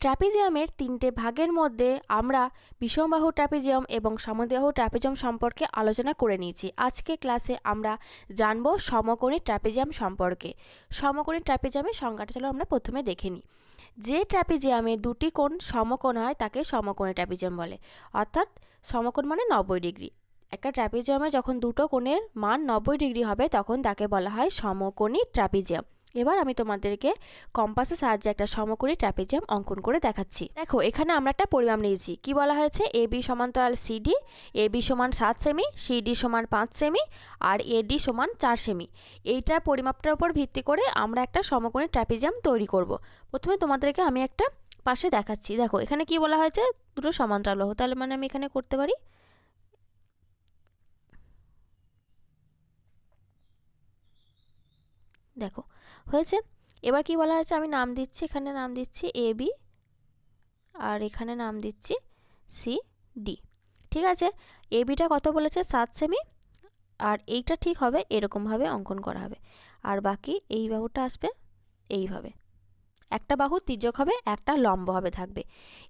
ট্র্যাপিজিয়ামের তিনটে ভাগের মধ্যে আমরা বিষমবাহু ট্র্যাপিজিয়াম এবং সমদ্বিবাহু ট্র্যাপিজিয়াম সম্পর্কে আলোচনা করে নিয়েছি। আজকে ক্লাসে আমরা জানব সমকোণী ট্র্যাপিজিয়াম সম্পর্কে। সমকোণী ট্র্যাপিজিয়ামের সংজ্ঞাটা চলো আমরা প্রথমে দেখে নিই। যে ট্র্যাপিজিয়ামে দুটি কোণ সমকোণ হয় তাকে সমকোণী ট্র্যাপিজিয়াম বলে। অর্থাৎ সমকোণ মানে 90 ডিগ্রি। একটা ট্র্যাপিজিয়ামে যখন দুটো কোণের মান 90 ডিগ্রি হবে তখন তাকে বলা হয় সমকোণী ট্র্যাপিজিয়াম। এবার আমি তোমাদেরকে কম্পাসের সাহায্যে একটা সমকোণী ট্র্যাপিজিয়াম অঙ্কন করে দেখাচ্ছি। দেখো, এখানে আমরা একটা পরিমাপ নিয়েছি। কি বলা হয়েছে? এবি সমান্তরাল সিডি, এবি সমান 7 সেমি, সিডি সমান 5 সেমি আর এডি সমান 4 সেমি। এইটা পরিমাপটার উপর ভিত্তি করে আমরা একটা সমকোণী ট্র্যাপিজিয়াম তৈরি করব। প্রথমে তোমাদেরকে আমি একটা পাশে দেখাচ্ছি। দেখো, এখানে কি বলা হয়েছে? দুটো সমান্তরাল বাহু। তাহলে মানে আমি এখানে করতে পারি, দেখো হয়েছে। এবার কি বলা হয়েছে? আমি নাম দিচ্ছি, এখানে নাম দিচ্ছি এ বি আর এখানে নাম দিচ্ছি সি ডি। ঠিক আছে, এ বিটা কত বলেছে? 7 সেমি। আর এইটা ঠিক হবে এরকমভাবে অঙ্কন করা হবে। আর বাকি এই বাহুটা আসবে এইভাবে। একটা বাহু তির্যক হবে, একটা লম্বভাবে থাকবে।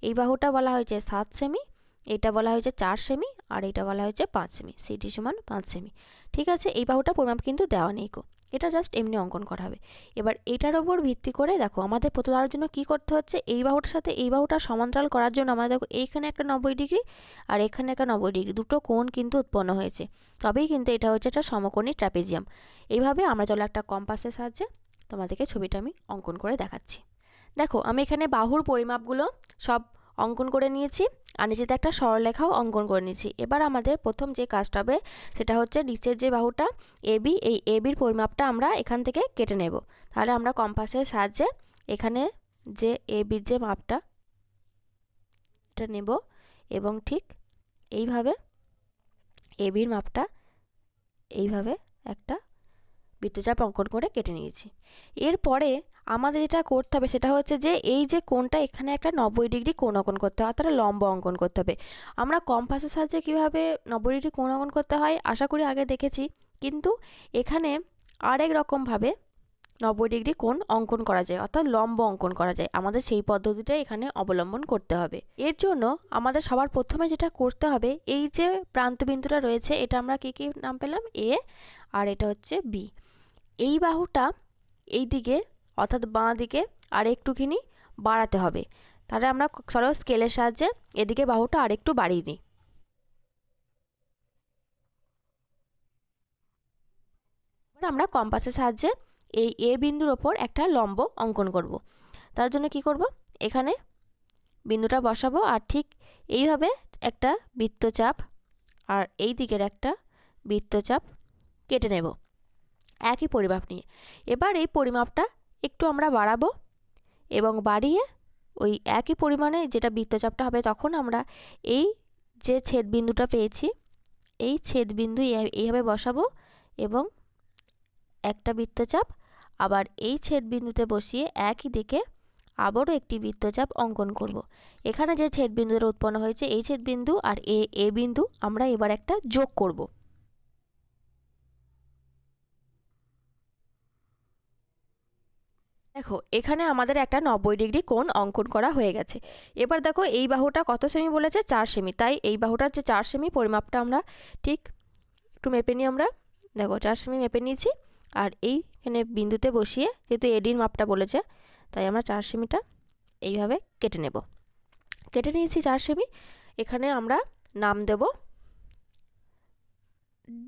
এই বাহুটা বলা হয়েছে 7 সেমি, এটা বলা হয়েছে 4 সেমি আর এটা বলা হয়েছে 5 সেমি। সিডি সমান 5 সেমি। ঠিক আছে, এই বাহুটা পরিমাপ কিন্তু দেওয়া নেই কো, এটা জাস্ট এমনি অঙ্কন করা হবে। এবার এটার উপর ভিত্তি করে দেখো আমাদের প্রতিদানের জন্য কি করতে হচ্ছে? এই বাহুটার সাথে এই বাহুটা সমান্তরাল করার জন্য আমাদের দেখো এইখানে একটা 90 ডিগ্রি আর এখানে একটা 90 ডিগ্রি, দুটো কোণ কিন্তু উৎপন্ন হয়েছে। তবেই কিন্তু এটা হচ্ছে একটা সমকোণী ট্র্যাপিজিয়াম। এইভাবে আমরা চলো একটা কম্পাসের সাহায্যে তোমাদেরকে ছবিটা আমি অঙ্কন করে দেখাচ্ছি। দেখো, আমি এখানে বাহুর পরিমাপগুলো সব অঙ্কন করে নিয়েছি আর নিচেতে একটা সরলরেখাও অঙ্কন করে নিয়েছি। এবার আমাদের প্রথম যে কাজটা হবে সেটা হচ্ছে নিচের যে বাহুটা এবি, এই এবির পরিমাপটা আমরা এখান থেকে কেটে নেব। তাহলে আমরা কম্পাসের সাহায্যে এখানে যে এবির যে মাপটা এটা নেব এবং ঠিক এইভাবে এবির মাপটা এইভাবে একটা বৃত্তচাপ অঙ্কন করে কেটে নিয়েছি। এরপরে আমাদের যেটা করতে হবে সেটা হচ্ছে যে এই যে কোণটা, এখানে একটা 90 ডিগ্রি কোণ অঙ্কন করতে হবে, অর্থাৎ লম্ব অঙ্কন করতে হবে। আমরা কম্পাসের সাহায্যে কীভাবে 90 ডিগ্রি কোণ অঙ্কন করতে হয় আশা করি আগে দেখেছি, কিন্তু এখানে আরেক রকমভাবে 90 ডিগ্রি কোণ অঙ্কন করা যায়, অর্থাৎ লম্ব অঙ্কন করা যায়। আমাদের সেই পদ্ধতিটাই এখানে অবলম্বন করতে হবে। এর জন্য আমাদের সবার প্রথমে যেটা করতে হবে, এই যে প্রান্তবিন্দুটা রয়েছে এটা আমরা কী কী নাম পেলাম? এ আর এটা হচ্ছে বি। এই বাহুটা এই দিকে অর্থাৎ বাঁ দিকে আর একটুখানি বাড়াতে হবে। তাহলে আমরা সরল স্কেলের সাহায্যে এদিকে বাহুটা আর একটু বাড়িয়ে নিই। আমরা কম্পাসের সাহায্যে এই এ বিন্দুর ওপর একটা লম্ব অঙ্কন করব। তার জন্য কি করব? এখানে বিন্দুটা বসাবো আর ঠিক এইভাবে একটা বৃত্তচাপ আর এই দিকের একটা বৃত্তচাপ কেটে নেব একই পরিমাপ নিয়ে। এবার এই পরিমাপটা একটু আমরা বাড়াবো এবং বাড়িয়ে ওই একই পরিমাণে যেটা বৃত্তচাপটা হবে তখন আমরা এই যে ছেদবিন্দুটা পেয়েছি এই ছেদবিন্দু এইভাবে বসাবো এবং একটা বৃত্তচাপ আবার এই ছেদবিন্দুতে বসিয়ে একই দিকে আবারও একটি বৃত্তচাপ অঙ্কন করব। এখানে যে ছেদবিন্দুটা উৎপন্ন হয়েছে এই ছেদবিন্দু আর এ বিন্দু আমরা এবার একটা যোগ করব। দেখো, এখানে আমাদের একটা 90 ডিগ্রি কোণ অঙ্কন করা হয়ে গেছে। এবার দেখো এই বাহুটা কত সেমি বলেছে? 4 সেমি। তাই এই বাহুটার যে 4 সেমি পরিমাপটা আমরা ঠিক একটু মেপে নিই। আমরা দেখো 4 সেমি মেপে নিয়েছি আর এইখানে বিন্দুতে বসিয়ে যেহেতু এডির মাপটা বলেছে তাই আমরা 4 সেমিটা এইভাবে কেটে নেব। কেটে নিয়েছি 4 সেমি। এখানে আমরা নাম দেব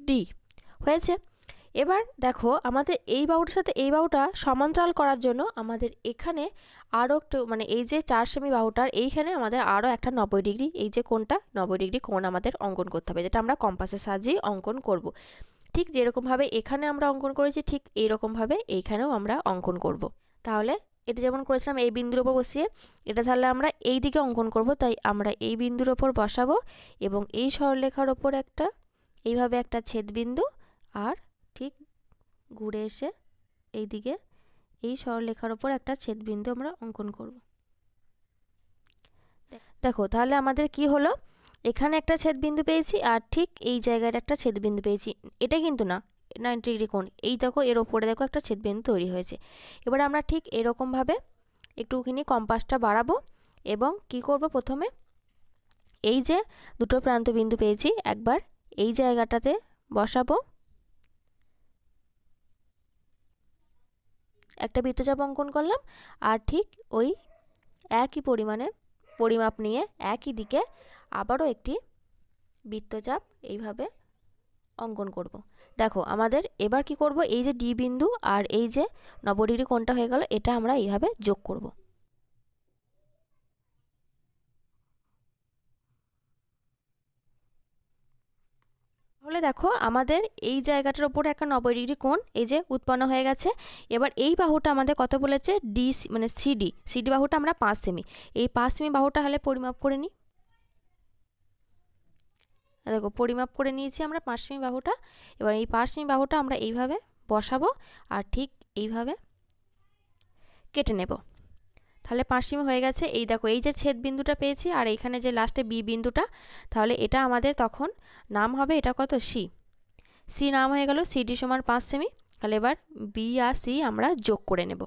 ডি। হয়েছে। এবার দেখো আমাদের এই বাহুটার সাথে এই বাহুটা সমান্তরাল করার জন্য আমাদের এখানে আরও একটু মানে এই যে 4 সেমি বাহুটার এইখানে আমাদের আরও একটা 90 ডিগ্রি, এই যে কোণটা 90 ডিগ্রি কোণ আমাদের অঙ্কন করতে হবে, যেটা আমরা কম্পাসের সাহায্যেই অঙ্কন করব। ঠিক যেরকমভাবে এখানে আমরা অঙ্কন করেছি ঠিক এইরকমভাবে এইখানেও আমরা অঙ্কন করব। তাহলে এটা যেমন করেছিলাম এই বিন্দুর ওপর বসিয়ে, এটা তাহলে আমরা এই দিকে অঙ্কন করব। তাই আমরা এই বিন্দুর ওপর বসাবো এবং এই সরলরেখার ওপর একটা এইভাবে একটা ছেদবিন্দু আর ঠিক ঘুরে এসে এই দিকে এই সরলরেখার ওপর একটা ছেদবিন্দু আমরা অঙ্কন করব। দেখো তাহলে আমাদের কি হলো? এখানে একটা ছেদবিন্দু পেয়েছি আর ঠিক এই জায়গায় একটা ছেদবিন্দু পেয়েছি। এটা কিন্তু না 90 ডিগ্রি কোণ, এই দেখো এর ওপরে দেখো একটা ছেদবিন্দু তৈরি হয়েছে। এবার আমরা ঠিক এরকমভাবে একটুখানি কম্পাসটা বাড়াবো এবং কি করব, প্রথমে এই যে দুটো প্রান্ত বিন্দু পেয়েছি একবার এই জায়গাটাতে বসাবো, একটা বৃত্তচাপ অঙ্কন করলাম, আর ঠিক ওই একই পরিমাণে পরিমাপ নিয়ে একই দিকে আবারও একটি বৃত্তচাপ এইভাবে অঙ্কন করব। দেখো আমাদের এবার কি করব, এই যে ডি বিন্দু আর এই যে 90 ডিগ্রি কোণটা হয়ে গেল, এটা আমরা এইভাবে যোগ করব। তাহলে দেখো আমাদের এই জায়গাটার উপরে একটা 90 ডিগ্রি কোণ এই যে উৎপন্ন হয়ে গেছে। এবার এই বাহুটা আমাদের কত বলেছে, ডি মানে সিডি বাহুটা আমরা 5 সেমি, এই 5 সেমি বাহুটা হলে পরিমাপ করে নিই। দেখো পরিমাপ করে নিয়েছি আমরা 5 সেমি বাহুটা। এবার এই 5 সেমি বাহুটা আমরা এইভাবে বসাবো আর ঠিক এইভাবে কেটে নেব। তাহলে 5 সেমি হয়ে গেছে। এই দেখো এই যে ছেদ বিন্দুটা পেয়েছি আর এইখানে যে লাস্টে বি বিন্দুটা, তাহলে এটা আমাদের তখন নাম হবে, এটা কত, সি নাম হয়ে গেল। সিডি সমান 5 সেমি। তাহলে এবার বি আর সি আমরা যোগ করে নেব।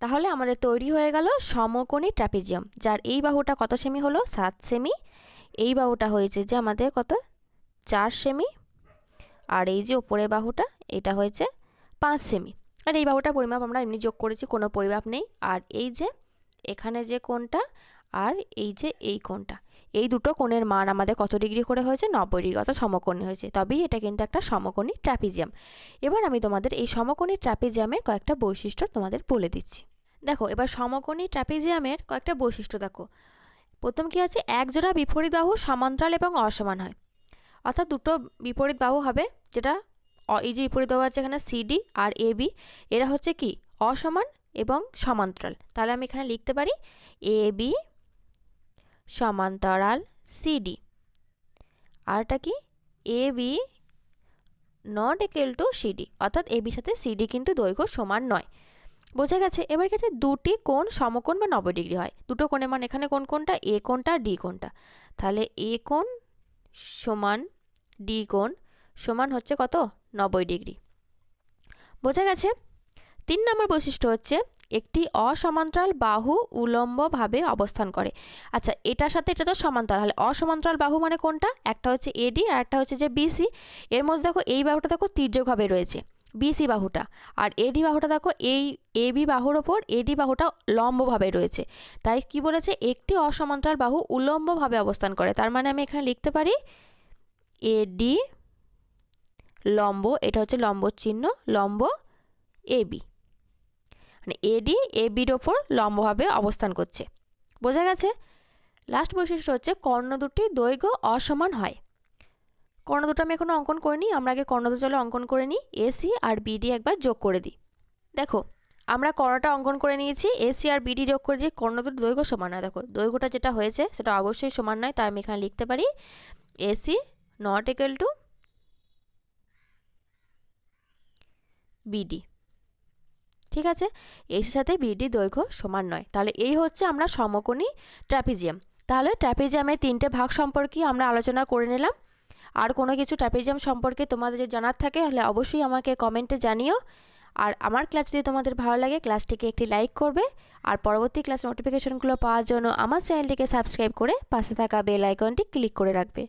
তাহলে আমাদের তৈরি হয়ে গেল সমকোণী ট্রাপিজিয়াম, যার এই বাহুটা কত সেমি হলো, 7 সেমি। এই বাহুটা হয়েছে যে আমাদের কত, 4 সেমি। আর এই যে উপরে বাহুটা এটা হয়েছে 5 সেমি। আর এই বাহুটা পরিমাপ আমরা এমনি যোগ করেছি, কোনো পরিমাপ নেই। আর এই যে এখানে যে কোণটা আর এই যে এই কোণটা, এই দুটো কোণের মান আমাদের কত ডিগ্রি করে হয়েছে, 90 ডিগ্রি, অর্থাৎ সমকোণী হয়েছে। তবেই এটা কিন্তু একটা সমকোণী ট্রাপিজিয়াম। এবার আমি তোমাদের এই সমকোণী ট্রাপিজিয়ামের কয়েকটা বৈশিষ্ট্য তোমাদের বলে দিচ্ছি। দেখো এবার সমকোণী ট্রাপিজিয়ামের কয়েকটা বৈশিষ্ট্য দেখো। প্রথম কি আছে, এক জোড়া বিপরীত বাহু সমান্তরাল এবং অসমান হয়, অর্থাৎ দুটো বিপরীত বাহু হবে, যেটা এই যে বিপরীত বাহু আছে এখানে সিডি আর এবি, এরা হচ্ছে কি অসমান এবং সমান্তরাল। তাহলে আমি এখানে লিখতে পারি এবি সমান্তরাল সিডি, আরটা কি AB not equal to CD, অর্থাৎ এবির সাথে সিডি কিন্তু দৈর্ঘ্য সমান নয়। বোঝা গেছে। এবার গেছে দুটি কোণ সমকোণ বা 90 ডিগ্রি হয়। দুটো কোণের মান এখানে কোন কোণটা, এ কোণটা ডি কোণটা, তাহলে এ কোণ সমান ডি কোণ সমান হচ্ছে কত, 90 ডিগ্রি। বোঝা গেছে। 3 নম্বর বৈশিষ্ট্য হচ্ছে একটি অসমান্তরাল বাহু উলম্বভাবে অবস্থান করে। আচ্ছা এটার সাথে এটা তো সমান্তরাল, হলে অসমান্তরাল বাহু মানে কোনটা, একটা হচ্ছে এডি আর একটা হচ্ছে যে বিসি। এর মধ্যে দেখো এই বাহুটা দেখো তির্যকভাবে রয়েছে বিসি বাহুটা, আর এডি বাহুটা দেখো এই এবি বাহুর ওপর এডি বাহুটা লম্বভাবে রয়েছে। তাই কি বলেছে, একটি অসমান্তরাল বাহু উলম্বভাবে অবস্থান করে। তার মানে আমি এখানে লিখতে পারি এডি লম্ব, এটা হচ্ছে লম্ব চিহ্ন, লম্ব এবি, মানে এডি এবির ওপর লম্বভাবে অবস্থান করছে। বোঝা গেছে। লাস্ট বৈশিষ্ট্য হচ্ছে কর্ণ দুটি দৈর্ঘ্য অসমান হয়। কর্ণ দুটো আমি এখনো অঙ্কন করিনি, আমরা আগে কর্ণ দুটো চলো অঙ্কন করে নিই। এসি আর বিডি একবার যোগ করে দিই। দেখো আমরা কর্ণটা অঙ্কন করে নিয়েছি, এসি আর বিডি যোগ করে দিই, কর্ণ দুটো দৈর্ঘ্য সমান হয়। দেখো দৈর্ঘ্যটা যেটা হয়েছে সেটা অবশ্যই সমান নয়, তাই আমি এখানে লিখতে পারি AC not equal to BD. ঠিক আছে, এসির সাথে বিডি দৈর্ঘ্য সমান নয়। তাহলে এই হচ্ছে আমরা সমকোণী ট্রাপিজিয়াম। তাহলে ট্রাপিজিয়ামের 3টে ভাগ সম্পর্কে আমরা আলোচনা করে নিলাম। আর কোনো কিছু ট্রাপিজিয়াম সম্পর্কে তোমাদের যদি জানার থাকে তাহলে অবশ্যই আমাকে কমেন্টে জানিও। আর আমার ক্লাস যদি তোমাদের ভালো লাগে ক্লাসটিকে একটি লাইক করবে, আর পরবর্তী ক্লাস নোটিফিকেশনগুলো পাওয়ার জন্য আমার চ্যানেলটিকে সাবস্ক্রাইব করে পাশে থাকা বেল আইকনটি ক্লিক করে রাখবে।